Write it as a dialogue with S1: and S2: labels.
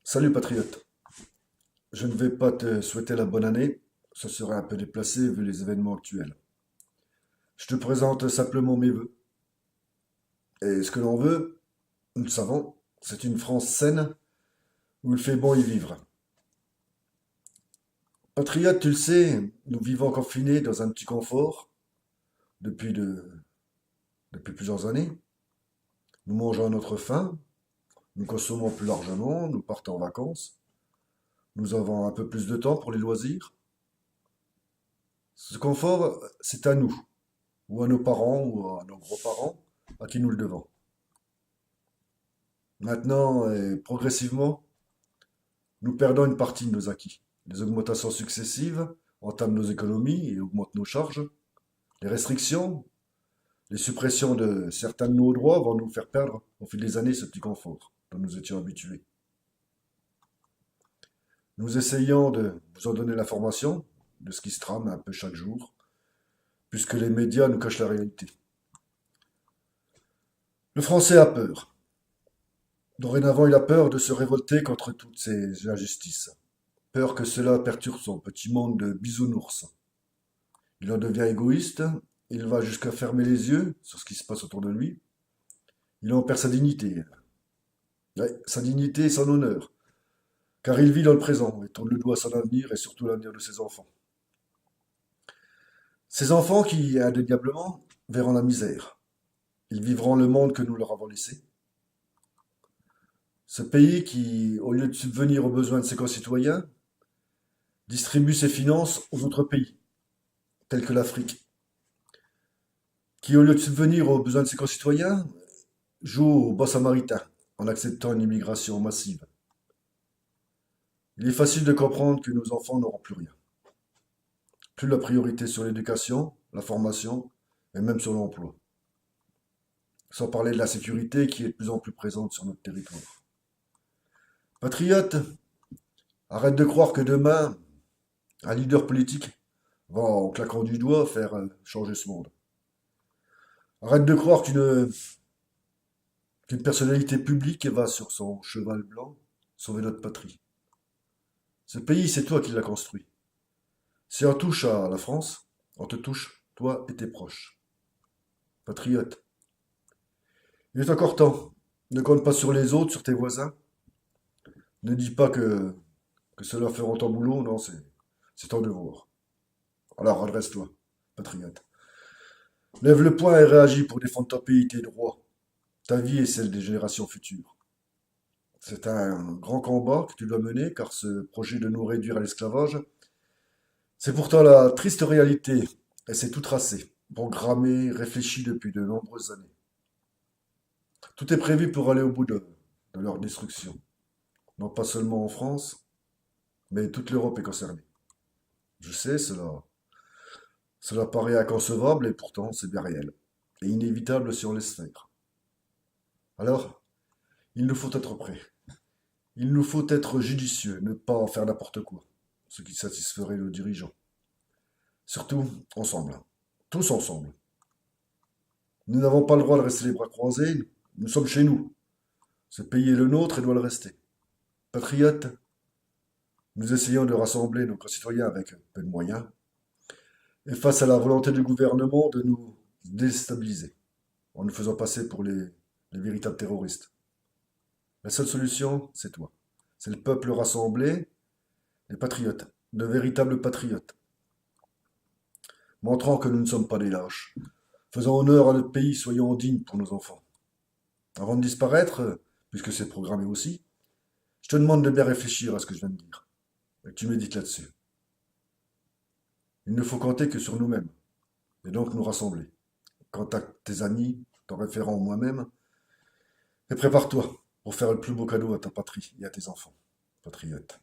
S1: Salut patriote, je ne vais pas te souhaiter la bonne année, ce serait un peu déplacé vu les événements actuels. Je te présente simplement mes vœux. Et ce que l'on veut, nous le savons, c'est une France saine où il fait bon y vivre. Patriote, tu le sais, nous vivons confinés dans un petit confort depuis, depuis plusieurs années. Nous mangeons à notre faim, nous consommons plus largement, nous partons en vacances, nous avons un peu plus de temps pour les loisirs. Ce confort, c'est à nous, ou à nos parents, ou à nos grands-parents, à qui nous le devons. Maintenant, et progressivement, nous perdons une partie de nos acquis. Les augmentations successives entament nos économies et augmentent nos charges. Les restrictions, les suppressions de certains de nos droits vont nous faire perdre au fil des années ce petit confort dont nous étions habitués. Nous essayons de vous en donner l'information de ce qui se trame un peu chaque jour, puisque les médias nous cachent la réalité. Le Français a peur. Dorénavant, il a peur de se révolter contre toutes ces injustices. Peur que cela perturbe son petit monde de bisounours. Il en devient égoïste, il va jusqu'à fermer les yeux sur ce qui se passe autour de lui. Il en perd sa dignité. Ouais, sa dignité et son honneur. Car il vit dans le présent et tourne le doigt à son avenir et surtout l'avenir de ses enfants. Ces enfants qui, indéniablement, verront la misère. Ils vivront le monde que nous leur avons laissé. Ce pays qui, au lieu de subvenir aux besoins de ses concitoyens, distribue ses finances aux autres pays, tels que l'Afrique, qui, au lieu de subvenir aux besoins de ses concitoyens, joue au bon samaritain en acceptant une immigration massive. Il est facile de comprendre que nos enfants n'auront plus rien. Plus la priorité sur l'éducation, la formation et même sur l'emploi. Sans parler de la sécurité qui est de plus en plus présente sur notre territoire. Patriote, arrête de croire que demain, un leader politique va, en claquant du doigt, faire changer ce monde. Arrête de croire qu'une personnalité publique va sur son cheval blanc sauver notre patrie. Ce pays, c'est toi qui l'as construit. Si on touche à la France, on te touche, toi et tes proches. Patriote, il est encore temps. Ne compte pas sur les autres, sur tes voisins. Ne dis pas que ceux-là feront ton boulot, non, c'est ton devoir. Alors redresse-toi, patriote. Lève le poing et réagis pour défendre ton pays, tes droits, ta vie et celle des générations futures. C'est un grand combat que tu dois mener, car ce projet de nous réduire à l'esclavage, c'est pourtant la triste réalité, et c'est tout tracé, programmé, réfléchi depuis de nombreuses années. Tout est prévu pour aller au bout de leur destruction. Non pas seulement en France, mais toute l'Europe est concernée. Je sais, cela paraît inconcevable et pourtant c'est bien réel. Et inévitable si on laisse faire. Alors, il nous faut être prêts. Il nous faut être judicieux, ne pas en faire n'importe quoi, ce qui satisferait nos dirigeants. Surtout, ensemble. Tous ensemble. Nous n'avons pas le droit de rester les bras croisés, nous sommes chez nous. Ce pays est le nôtre et doit le rester. Patriotes, nous essayons de rassembler nos concitoyens avec peu de moyens, et face à la volonté du gouvernement de nous déstabiliser, en nous faisant passer pour les véritables terroristes. La seule solution, c'est toi. C'est le peuple rassemblé, les patriotes, de véritables patriotes, montrant que nous ne sommes pas des lâches. Faisons honneur à notre pays, soyons dignes pour nos enfants. Avant de disparaître, puisque c'est programmé aussi, je te demande de bien réfléchir à ce que je viens de dire, et que tu médites là-dessus. Il ne faut compter que sur nous-mêmes, et donc nous rassembler. Contacte tes amis, ton référent ou moi-même, et prépare-toi pour faire le plus beau cadeau à ta patrie et à tes enfants, patriotes.